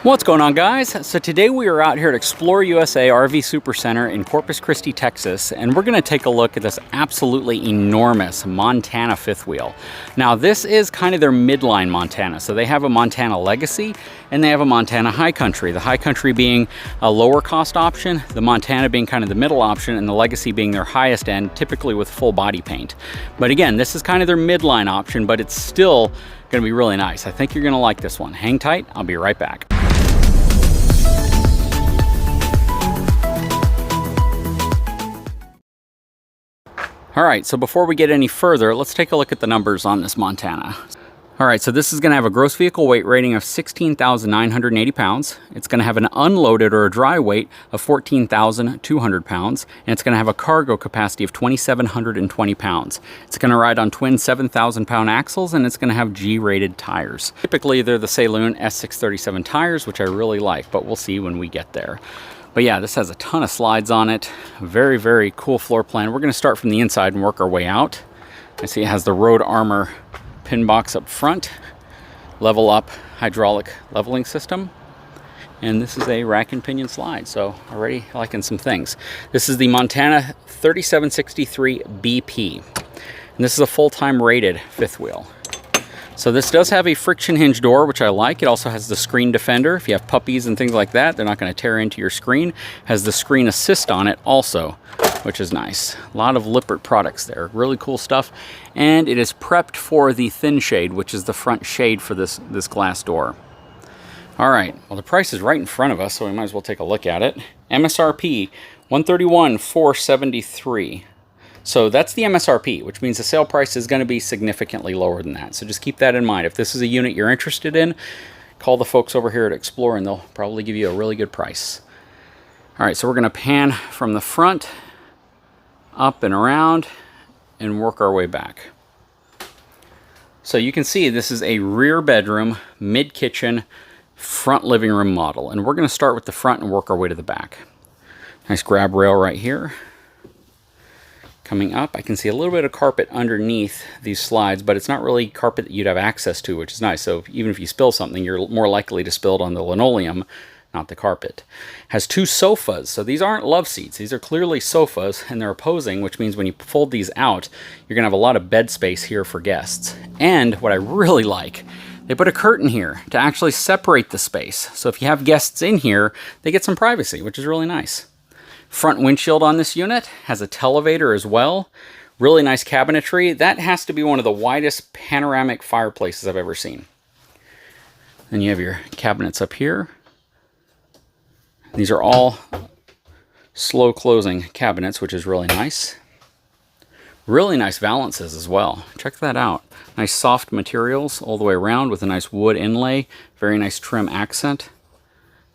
What's going on, guys? So today we are out here at Explore USA RV Supercenter in Corpus Christi, Texas, and we're going to take a look at this absolutely enormous Montana fifth wheel. Now this is kind of their midline Montana. So they have a Montana Legacy and they have a Montana High Country. The High Country being a lower cost option, the Montana being kind of the middle option, and the Legacy being their highest end, typically with full body paint. But again, this is kind of their midline option, but it's still going to be really nice. I think you're going to like this one. Hang tight, I'll be right back. All right, so before we get any further, let's take a look at the numbers on this Montana. All right, so this is going to have a gross vehicle weight rating of 16,980 pounds. It's going to have an unloaded or a dry weight of 14,200 pounds, and it's going to have a cargo capacity of 2,720 pounds. It's going to ride on twin 7,000-pound axles, and it's going to have G-rated tires. Typically, they're the Saloon S637 tires, which I really like, but we'll see when we get there. But yeah, this has a ton of slides on it. Very, very cool floor plan. We're going to start from the inside and work our way out. I see it has the Road Armor pin box up front, level up hydraulic leveling system, and this is a rack and pinion slide, so already liking some things. This is the Montana 3763 BP, and this is a full-time rated fifth wheel. So this does have a friction hinge door, which I like. It also has the screen defender. If you have puppies and things like that, they're not going to tear into your screen. Has the screen assist on it also, which is nice. A lot of Lippert products there. Really cool stuff. And it is prepped for the thin shade, which is the front shade for this glass door. All right, well, the price is right in front of us, so we might as well take a look at it. MSRP, $131,473. So that's the MSRP, which means the sale price is going to be significantly lower than that. So just keep that in mind. If this is a unit you're interested in, call the folks over here at Explore and they'll probably give you a really good price. All right, so we're going to pan from the front up and around and work our way back. So you can see this is a rear bedroom, mid-kitchen, front living room model. And we're going to start with the front and work our way to the back. Nice grab rail right here. Coming up, I can see a little bit of carpet underneath these slides, but it's not really carpet that you'd have access to, which is nice. So even if you spill something, you're more likely to spill it on the linoleum, not the carpet. Has two sofas, so these aren't love seats. These are clearly sofas, and they're opposing, which means when you fold these out, you're going to have a lot of bed space here for guests. And what I really like, they put a curtain here to actually separate the space. So if you have guests in here, they get some privacy, which is really nice. Front windshield on this unit has a televator as well. Really nice cabinetry. That has to be one of the widest panoramic fireplaces I've ever seen. Then you have your cabinets up here. These are all slow closing cabinets, which is really nice. Really nice valances as well. Check that out. Nice soft materials all the way around with a nice wood inlay. Very nice trim accent.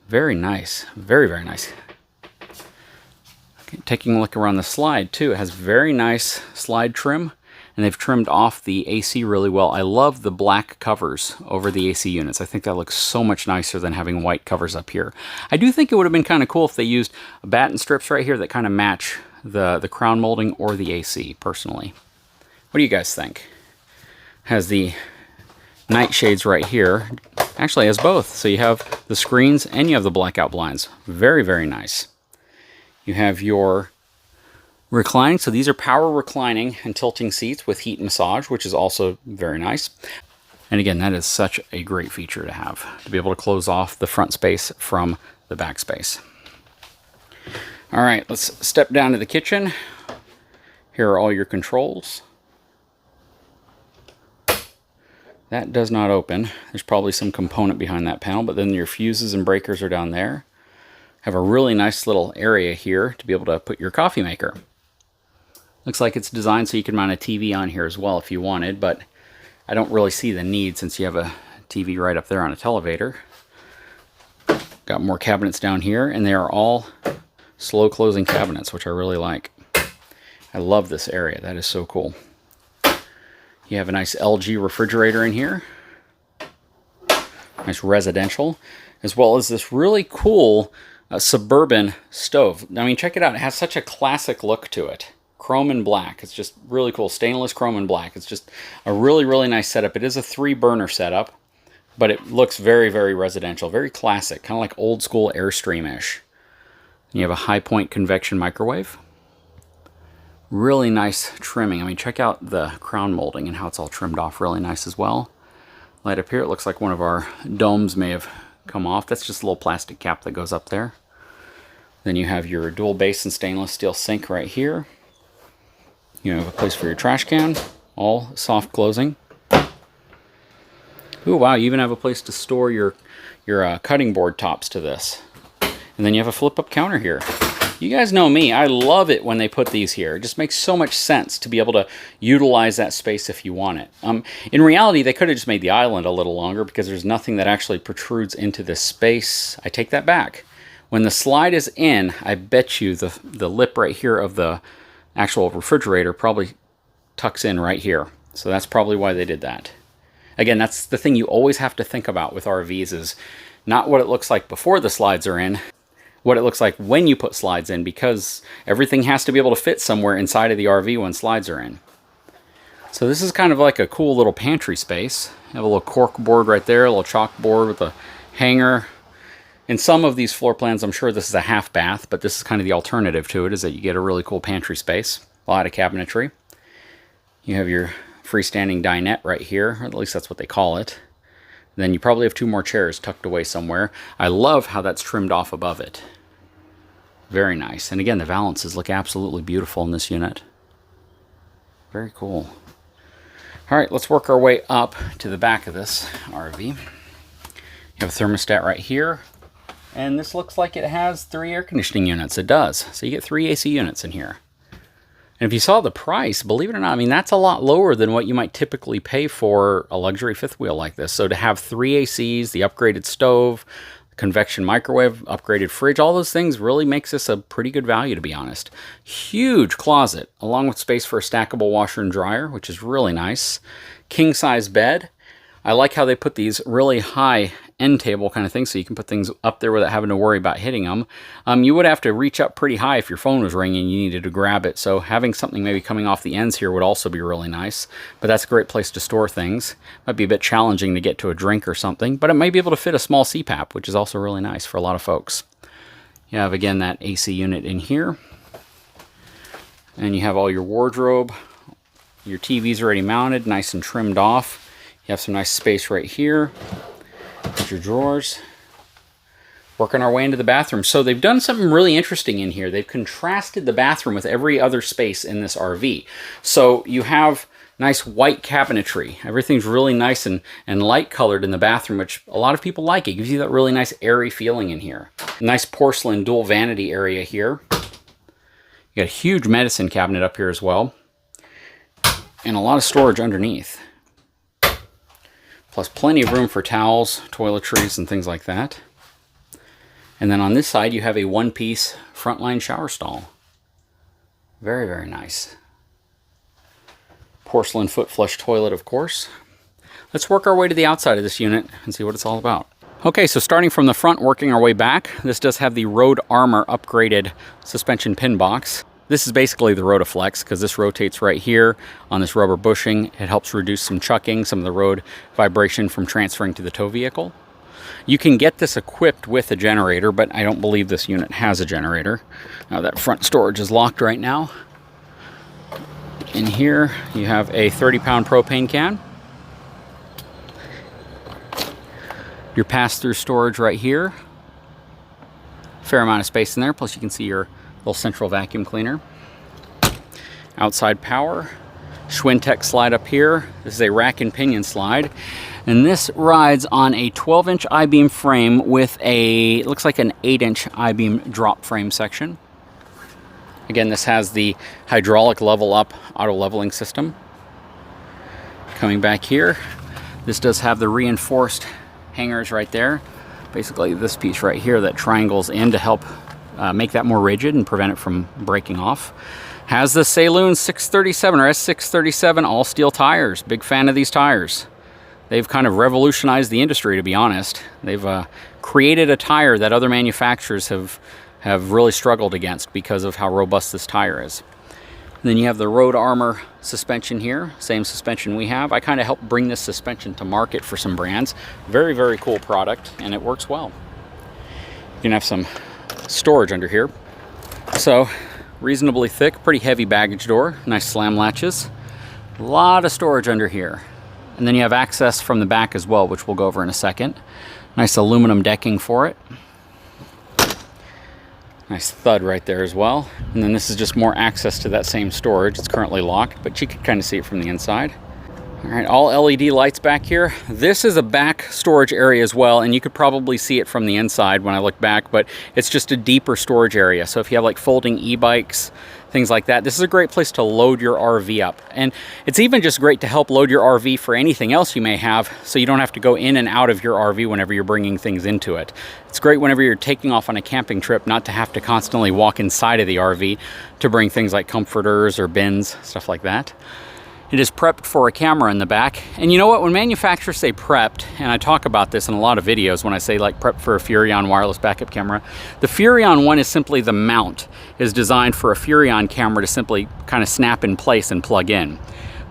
Very nice. Very, very nice. Taking a look around the slide too, it has very nice slide trim, and they've trimmed off the AC really well. I love the black covers over the AC units. I think that looks so much nicer than having white covers up here. I do think it would have been kind of cool if they used batten strips right here that kind of match the crown molding or the AC, personally. What do you guys think? Has the night shades right here. Actually, it has both. So you have the screens and you have the blackout blinds. Very, very nice. You have your reclining. So these are power reclining and tilting seats with heat massage, which is also very nice. And again, that is such a great feature to have, to be able to close off the front space from the back space. All right, let's step down to the kitchen. Here are all your controls. That does not open. There's probably some component behind that panel, but then your fuses and breakers are down there. Have a really nice little area here to be able to put your coffee maker. Looks like it's designed so you can mount a TV on here as well if you wanted, but I don't really see the need since you have a TV right up there on a televator. Got more cabinets down here, and they are all slow closing cabinets, which I really like. I love this area. That is so cool. You have a nice LG refrigerator in here. Nice residential, as well as this really cool suburban stove. I mean, check it out. It has such a classic look to it. Chrome and black. It's just really cool. Stainless chrome and black. It's just a really, really nice setup. It is a 3-burner setup. but it looks very, very residential, very classic, kind of like old school Airstream-ish. You have a high point convection microwave. Really nice trimming. I mean, check out the crown molding and how it's all trimmed off really nice as well. Light up here, it looks like one of our domes may have come off. That's just a little plastic cap that goes up there. Then you have your dual basin stainless steel sink right here. You have a place for your trash can, all soft closing. Ooh, wow, you even have a place to store your cutting board tops to this. And then you have a flip-up counter here. You guys know me, I love it when they put these here. It just makes so much sense to be able to utilize that space if you want it. In reality, they could have just made the island a little longer because there's nothing that actually protrudes into this space. I take that back. When the slide is in, I bet you the lip right here of the actual refrigerator probably tucks in right here. So that's probably why they did that. Again, that's the thing you always have to think about with RVs is not what it looks like before the slides are in, what it looks like when you put slides in, because everything has to be able to fit somewhere inside of the RV when slides are in. So this is kind of like a cool little pantry space. You have a little cork board right there, a little chalkboard with a hanger. In some of these floor plans, I'm sure this is a half bath, but this is kind of the alternative to it, is that you get a really cool pantry space. A lot of cabinetry. You have your freestanding dinette right here, or at least that's what they call it. Then you probably have two more chairs tucked away somewhere. I love how that's trimmed off above it. Very nice. And again, the valances look absolutely beautiful in this unit. Very cool. All right, let's work our way up to the back of this RV. You have a thermostat right here. And this looks like it has 3 air conditioning units. It does. So you get 3 AC units in here. And if you saw the price, believe it or not, I mean, that's a lot lower than what you might typically pay for a luxury fifth wheel like this. So to have 3 ACs, the upgraded stove, convection microwave, upgraded fridge, all those things really makes this a pretty good value, to be honest. Huge closet, along with space for a stackable washer and dryer, which is really nice. King size bed. I like how they put these really high end table kind of things so you can put things up there without having to worry about hitting them. You would have to reach up pretty high if your phone was ringing, you needed to grab it. So having something maybe coming off the ends here would also be really nice. But that's a great place to store things. Might be a bit challenging to get to a drink or something, but it might be able to fit a small CPAP, which is also really nice for a lot of folks. You have, again, that AC unit in here. And you have all your wardrobe. Your TV's already mounted, nice and trimmed off. You have some nice space right here. There's your drawers. Working our way into the bathroom. So they've done something really interesting in here. They've contrasted the bathroom with every other space in this RV. So you have nice white cabinetry. Everything's really nice and light colored in the bathroom, which a lot of people like. It gives you that really nice airy feeling in here. Nice porcelain dual vanity area here. You got a huge medicine cabinet up here as well. And a lot of storage underneath. Plus plenty of room for towels, toiletries, and things like that. And then on this side, you have a one-piece frontline shower stall. Very, very nice. Porcelain foot flush toilet, of course. Let's work our way to the outside of this unit and see what it's all about. Okay, so starting from the front, working our way back, this does have the Road Armor upgraded suspension pin box. This is basically the Rotaflex because this rotates right here on this rubber bushing. It helps reduce some chucking, some of the road vibration from transferring to the tow vehicle. You can get this equipped with a generator, but I don't believe this unit has a generator. Now that front storage is locked right now. In here, you have a 30-pound propane can. Your pass-through storage right here. Fair amount of space in there, plus you can see your little central vacuum cleaner. Outside power. Schwintek slide up here. This is a rack and pinion slide. And this rides on a 12-inch I-beam frame with a, it looks like an 8-inch I-beam drop frame section. Again, this has the hydraulic level up auto leveling system. Coming back here, this does have the reinforced hangers right there. Basically this piece right here that triangles in to help make that more rigid and prevent it from breaking off. Has the Saloon 637 or S637 all steel tires. Big fan of these tires. They've kind of revolutionized the industry, to be honest. They've created a tire that other manufacturers have really struggled against because of how robust this tire is. And then you have the Road Armor suspension here, same suspension we have. I kind of helped bring this suspension to market for some brands. Very, very cool product, and it works well. You can have some storage under here. So, reasonably thick, pretty heavy baggage door, nice slam latches. A lot of storage under here. And then you have access from the back as well, which we'll go over in a second. Nice aluminum decking for it. Nice thud right there as well. And then this is just more access to that same storage. It's currently locked, but you can kind of see it from the inside. All right, all LED lights back here. This is a back storage area as well, and you could probably see it from the inside when I look back, but it's just a deeper storage area. So if you have like folding e-bikes, things like that, this is a great place to load your RV up. And it's even just great to help load your RV for anything else you may have, so you don't have to go in and out of your RV whenever you're bringing things into it. It's great whenever you're taking off on a camping trip not to have to constantly walk inside of the RV to bring things like comforters or bins, stuff like that. It is prepped for a camera in the back. And you know what, when manufacturers say prepped, and I talk about this in a lot of videos when I say like prepped for a Furrion wireless backup camera, the Furrion one is simply the mount is designed for a Furrion camera to simply kind of snap in place and plug in.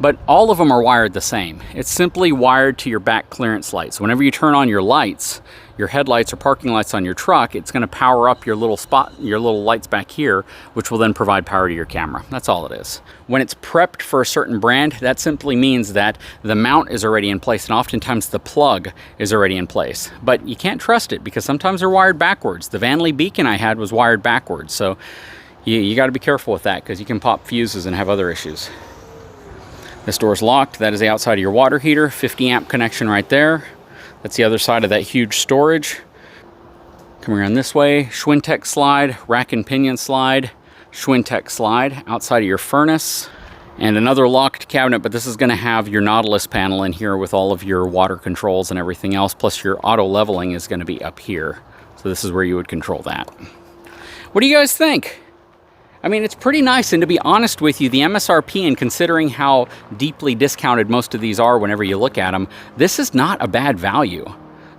But all of them are wired the same. It's simply wired to your back clearance lights. So whenever you turn on your lights, your headlights or parking lights on your truck, it's going to power up your little spot, your little lights back here, which will then provide power to your camera. That's all it is. When it's prepped for a certain brand, that simply means that the mount is already in place, and oftentimes the plug is already in place. But you can't trust it because sometimes they're wired backwards. The Vanley beacon I had was wired backwards, so you got to be careful with that because you can pop fuses and have other issues. This door is locked. That is the outside of your water heater. 50 amp connection right there. That's the other side of that huge storage. Coming around this way, Schwintek slide, rack and pinion slide, Schwintek slide outside of your furnace. And another locked cabinet, but this is going to have your Nautilus panel in here with all of your water controls and everything else, plus your auto leveling is going to be up here. So this is where you would control that. What do you guys think? I mean, it's pretty nice, and to be honest with you, the MSRP, and considering how deeply discounted most of these are whenever you look at them, this is not a bad value.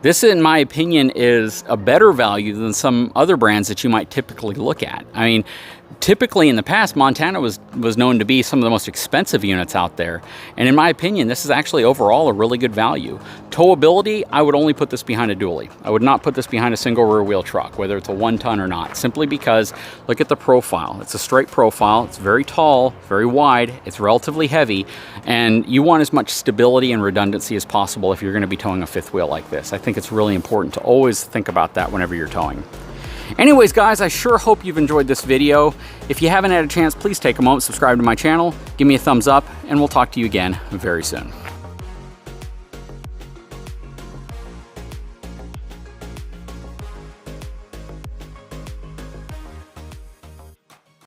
This, in my opinion, is a better value than some other brands that you might typically look at. I mean, typically in the past, Montana was known to be some of the most expensive units out there. And in my opinion, this is actually overall a really good value. Towability, I would only put this behind a dually. I would not put this behind a single rear wheel truck, whether it's a 1-ton or not, simply because look at the profile. It's a straight profile. It's very tall, very wide. It's relatively heavy, and you want as much stability and redundancy as possible if you're going to be towing a fifth wheel like this. I think it's really important to always think about that whenever you're towing. Anyways, guys, I sure hope you've enjoyed this video. If you haven't had a chance, please take a moment, subscribe to my channel, give me a thumbs up, and we'll talk to you again very soon.